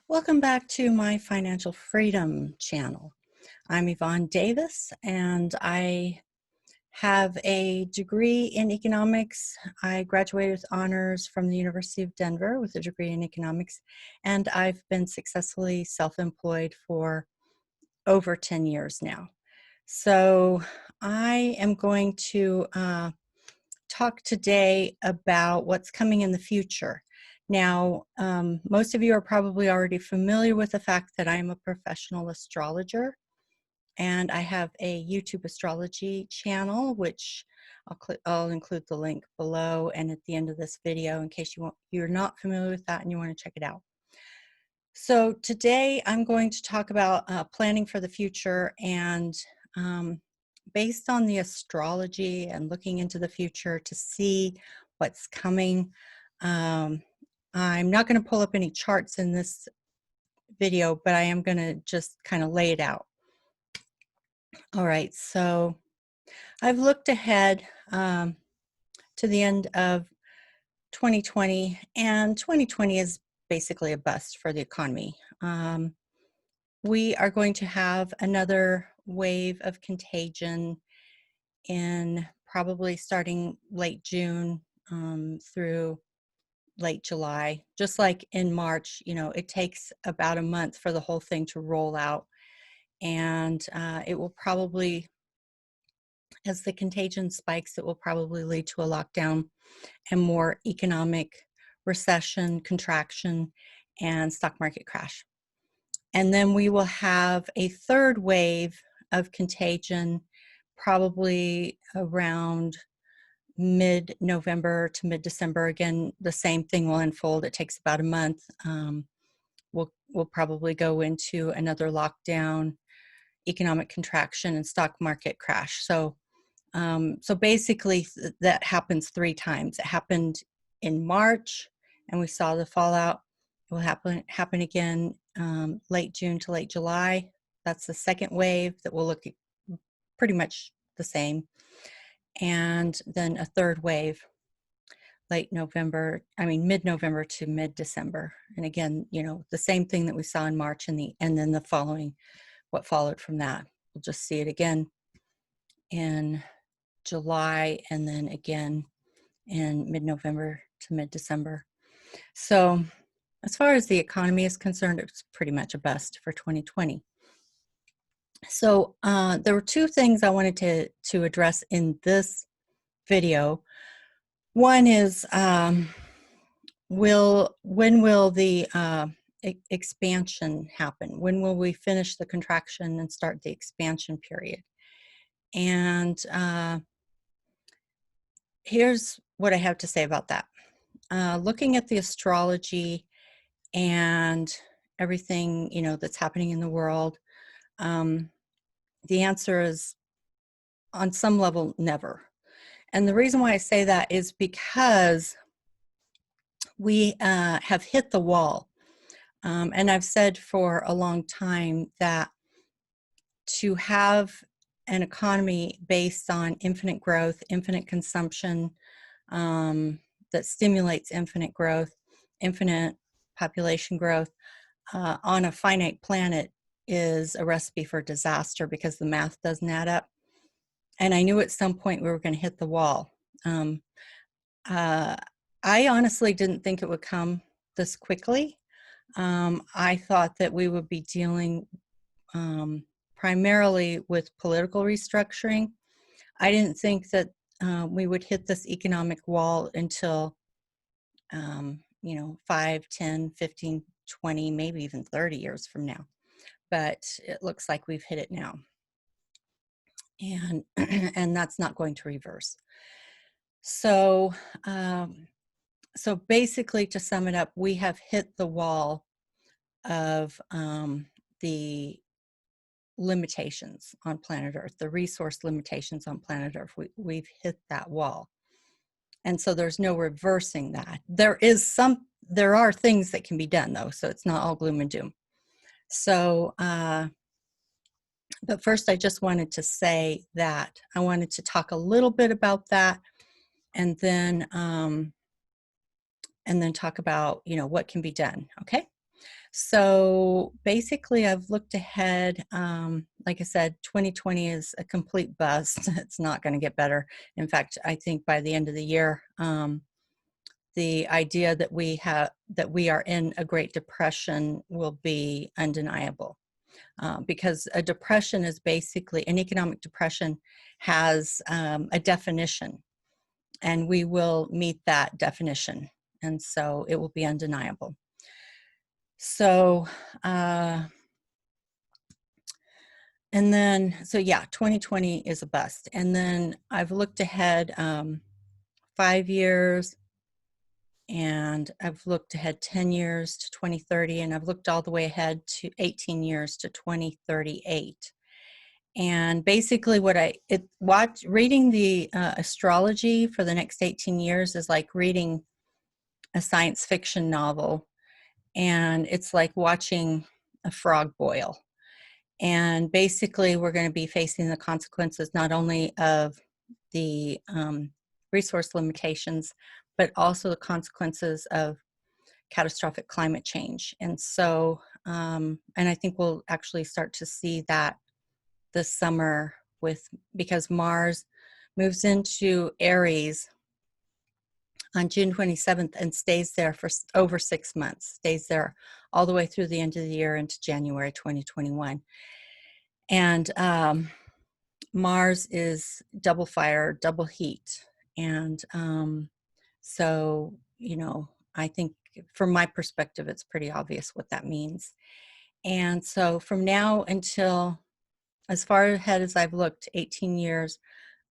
Welcome back to my Financial Freedom channel. I'm Yvonne Davis, and I have a degree in economics. I graduated with honors from the University of Denver with a degree in economics, and I've been successfully self-employed for over 10 years now. So I am going to talk today about what's coming in the future. Now, most of you are probably already familiar with the fact that I'm a professional astrologer, and I have a YouTube astrology channel, which I'll include the link below and at the end of this video in case you're not familiar with that and you want to check it out. So today I'm going to talk about planning for the future, and based on the astrology and looking into the future to see what's coming. I'm not going to pull up any charts in this video, but I am going to just kind of lay it out. All right, so I've looked ahead to the end of 2020, and 2020 is basically a bust for the economy. We are going to have another wave of contagion in probably starting late June through late July. Just like in March, it takes about a month for the whole thing to roll out. And it will probably, as the contagion spikes, it will probably lead to a lockdown and more economic recession, contraction, and stock market crash. And then we will have a third wave of contagion probably around mid-November to mid-December. Again, the same thing will unfold. It takes about a month. We'll probably go into another lockdown, economic contraction, and stock market crash. So basically that happens 3 times. It happened in March, and we saw the fallout. It will happen again late June to late July. That's the second wave that will look pretty much the same. And then a third wave, mid-November to mid-December. And again, the same thing that we saw in March and then the following, what followed from that. We'll just see it again in July, and then again in mid-November to mid-December. So as far as the economy is concerned, it's pretty much a bust for 2020. So there were 2 things I wanted to address in this video. One is when will the expansion happen? When will we finish the contraction and start the expansion period? And here's what I have to say about that. Looking at the astrology and everything that's happening in the world, the answer is, on some level, never. And the reason why I say that is because we have hit the wall. And I've said for a long time that to have an economy based on infinite growth, infinite consumption, that stimulates infinite growth, infinite population growth on a finite planet is a recipe for disaster, because the math doesn't add up. And I knew at some point we were going to hit the wall. I honestly didn't think it would come this quickly. I thought that we would be dealing primarily with political restructuring. I didn't think that we would hit this economic wall until 5, 10, 15, 20, maybe even 30 years from now. But it looks like we've hit it now. And and that's not going to reverse. So so basically, to sum it up, we have hit the wall of the limitations on planet Earth, the resource limitations on planet Earth. We've hit that wall. And so there's no reversing that. There are things that can be done, though, so it's not all gloom and doom. So, but first I just wanted to say that I wanted to talk a little bit about that, and then talk about, what can be done, okay? So basically, I've looked ahead. Like I said, 2020 is a complete bust. It's not going to get better. In fact, I think by the end of the year, the idea that we are in a Great Depression will be undeniable. Because a depression is basically, an economic depression has a definition, and we will meet that definition. And so it will be undeniable. So, and then, so yeah, 2020 is a bust. And then I've looked ahead 5 years, and I've looked ahead 10 years to 2030, and I've looked all the way ahead to 18 years to 2038. And basically reading the astrology for the next 18 years is like reading a science fiction novel, and it's like watching a frog boil. And basically, we're going to be facing the consequences not only of the resource limitations, but also the consequences of catastrophic climate change. And so, and I think we'll actually start to see that this summer because Mars moves into Aries on June 27th and stays there for over 6 months, stays there all the way through the end of the year into January 2021. And Mars is double fire, double heat. And so, I think from my perspective, it's pretty obvious what that means. And so from now until, as far ahead as I've looked, 18 years,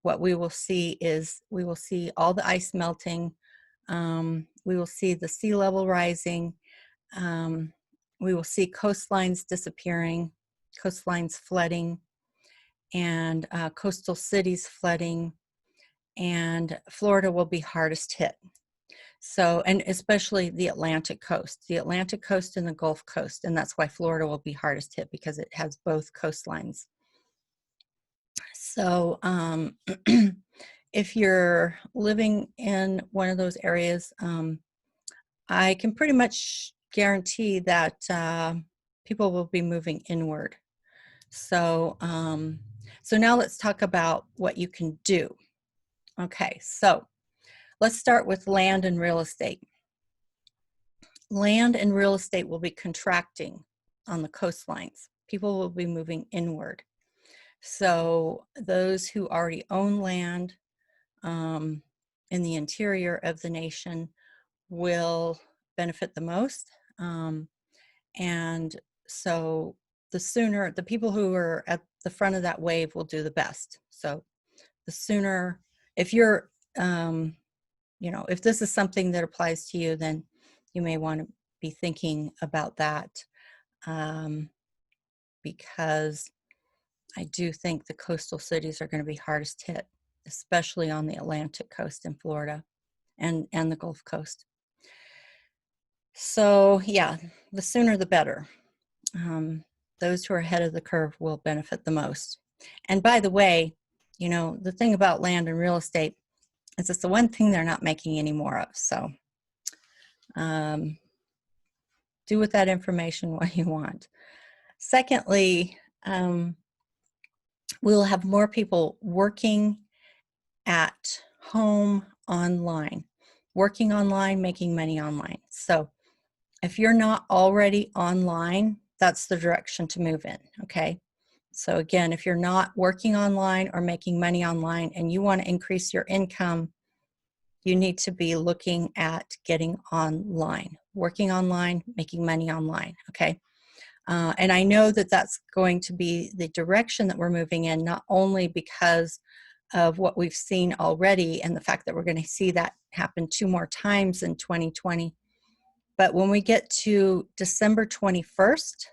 what we will see is we will see all the ice melting. We will see the sea level rising. We will see coastlines disappearing, coastlines flooding, and coastal cities flooding, and Florida will be hardest hit. So, and especially the Atlantic coast and the Gulf Coast, and that's why Florida will be hardest hit, because it has both coastlines. So, if you're living in one of those areas, I can pretty much guarantee that people will be moving inward. So, so now let's talk about what you can do. Okay, so let's start with land and real estate. Land and real estate will be contracting on the coastlines. People will be moving inward. So those who already own land in the interior of the nation will benefit the most. And so the people who are at the front of that wave will do the best. So the sooner, if you're, if this is something that applies to you, then you may want to be thinking about that, because I do think the coastal cities are going to be hardest hit, especially on the Atlantic coast in Florida and the Gulf Coast. So yeah, the sooner the better. Those who are ahead of the curve will benefit the most. And by the way, the thing about land and real estate is it's the one thing they're not making any more of. So do with that information what you want. Secondly, we'll have more people working at home online, making money online. So if you're not already online, that's the direction to move in, okay? So again, if you're not working online or making money online and you want to increase your income, you need to be looking at getting online, working online, making money online, okay? And I know that that's going to be the direction that we're moving in, not only because of what we've seen already and the fact that we're going to see that happen 2 more times in 2020, but when we get to December 21st,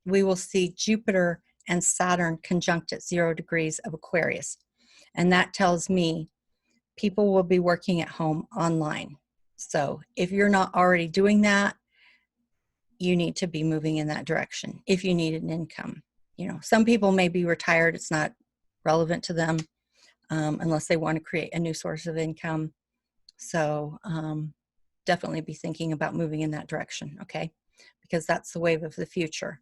we will see Jupiter and Saturn conjunct at 0 degrees of Aquarius. And that tells me people will be working at home online. So if you're not already doing that, you need to be moving in that direction if you need an income. Some people may be retired. It's not relevant to them unless they want to create a new source of income. So definitely be thinking about moving in that direction, okay? because that's the wave of the future.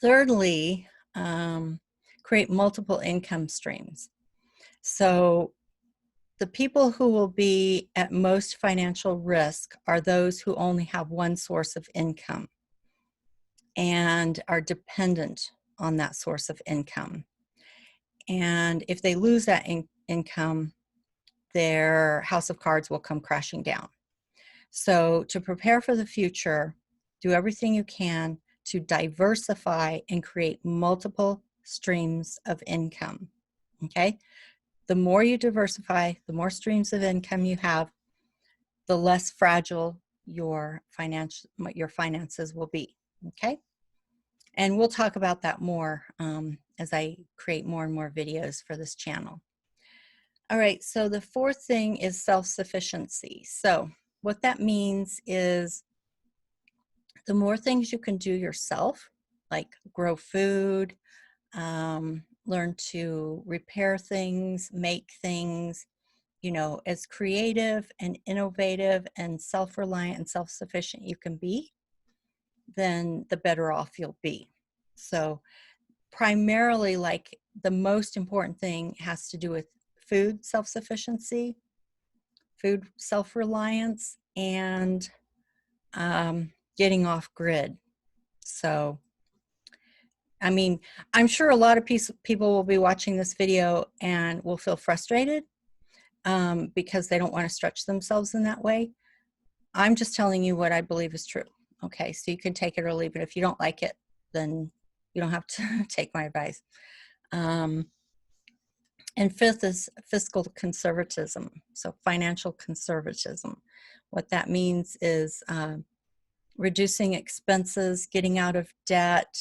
Thirdly, create multiple income streams. So the people who will be at most financial risk are those who only have one source of income and are dependent on that source of income. And if they lose that income, their house of cards will come crashing down. So to prepare for the future, do everything you can to diversify and create multiple streams of income, okay? The more you diversify, the more streams of income you have, the less fragile your finances will be, okay? And we'll talk about that more as I create more and more videos for this channel. All right, so the fourth thing is self-sufficiency. So what that means is the more things you can do yourself, like grow food, learn to repair things, make things, you know, as creative and innovative and self-reliant and self-sufficient you can be, then the better off you'll be. So primarily, like, the most important thing has to do with food self-sufficiency, food self-reliance, and getting off grid. So, I mean, I'm sure a lot of people will be watching this video and will feel frustrated because they don't want to stretch themselves in that way. I'm just telling you what I believe is true. Okay, so you can take it or leave it. If you don't like it, then you don't have to take my advice. And fifth is fiscal conservatism, so financial conservatism. What that means is reducing expenses, getting out of debt,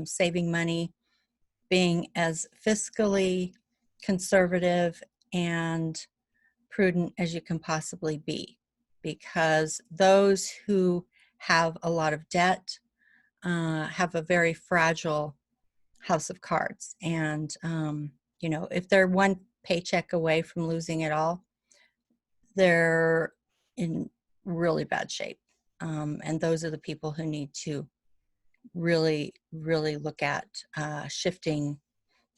saving money, being as fiscally conservative and prudent as you can possibly be, because those who have a lot of debt have a very fragile house of cards. And, you know, if they're one paycheck away from losing it all, they're in really bad shape. And those are the people who need to really, really look at shifting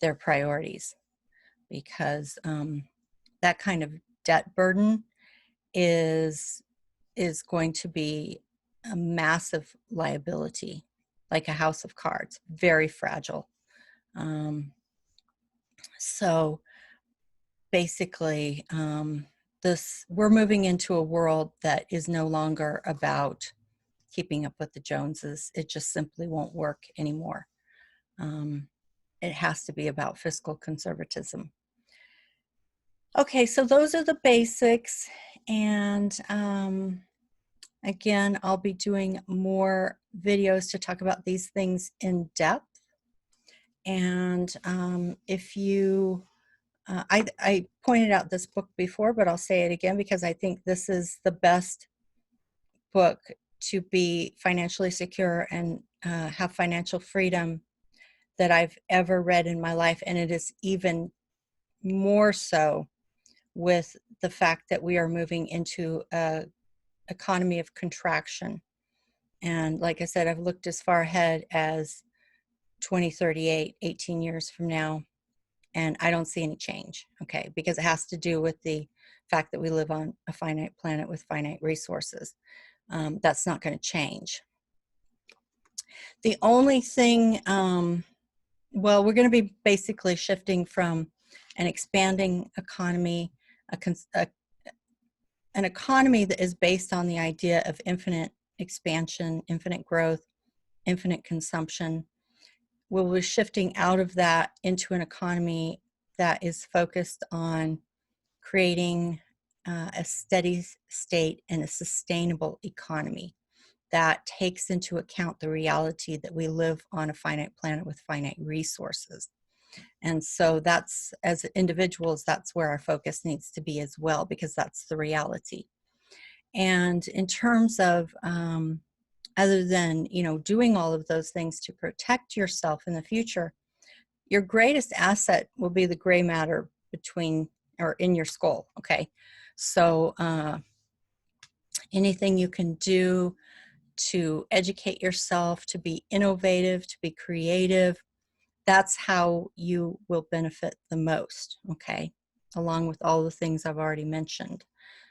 their priorities, because that kind of debt burden is going to be a massive liability, like a house of cards, very fragile. So basically, we're moving into a world that is no longer about keeping up with the Joneses. It just simply won't work anymore. It has to be about fiscal conservatism. Okay, so those are the basics. And again, I'll be doing more videos to talk about these things in depth. And if you, I pointed out this book before, but I'll say it again because I think this is the best book to be financially secure and have financial freedom that I've ever read in my life. And it is even more so with the fact that we are moving into an economy of contraction. And like I said, I've looked as far ahead as 2038, 18 years from now, and I don't see any change, okay, because it has to do with the fact that we live on a finite planet with finite resources. That's not going to change. The only thing, well, we're going to be basically shifting from an expanding economy, an economy that is based on the idea of infinite expansion, infinite growth, infinite consumption. We'll be shifting out of that into an economy that is focused on creating a steady state and a sustainable economy that takes into account the reality that we live on a finite planet with finite resources. And so that's, as individuals, that's where our focus needs to be as well, because that's the reality. And in terms of, other than, you know, doing all of those things to protect yourself in the future, your greatest asset will be the gray matter between or in your skull, okay? So anything you can do to educate yourself, to be innovative, to be creative. That's how you will benefit the most, okay? Along with all the things I've already mentioned.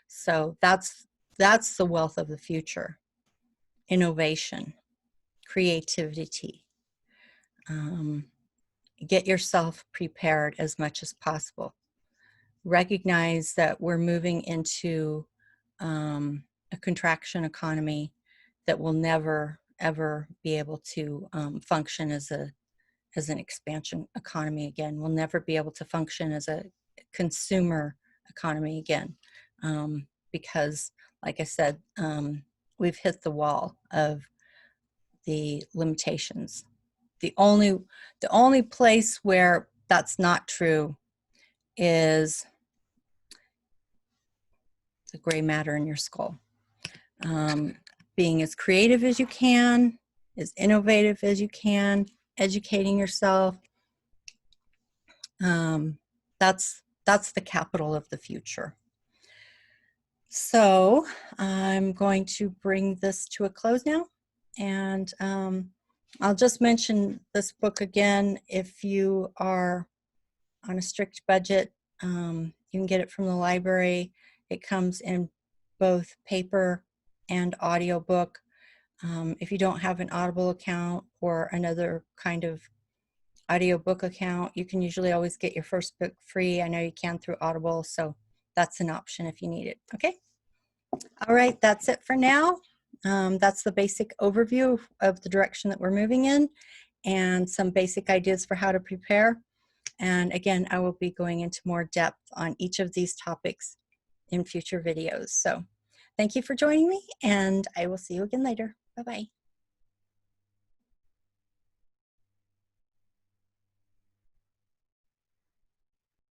So that's the wealth of the future. Innovation, creativity. Get yourself prepared as much as possible. Recognize that we're moving into a contraction economy that will never, ever be able to function as an expansion economy again. We'll never be able to function as a consumer economy again, because, like I said, we've hit the wall of the limitations. The only place where that's not true is the gray matter in your skull. Being as creative as you can, as innovative as you can, educating yourself. That's the capital of the future. So I'm going to bring this to a close now, and I'll just mention this book again. If you are on a strict budget, you can get it from the library. It comes in both paper and audiobook. If you don't have an Audible account or another kind of audiobook account, you can usually always get your first book free. I know you can through Audible, so that's an option if you need it. Okay. All right, that's it for now. That's the basic overview of the direction that we're moving in and some basic ideas for how to prepare. And again, I will be going into more depth on each of these topics in future videos. So thank you for joining me, and I will see you again later. Bye-bye.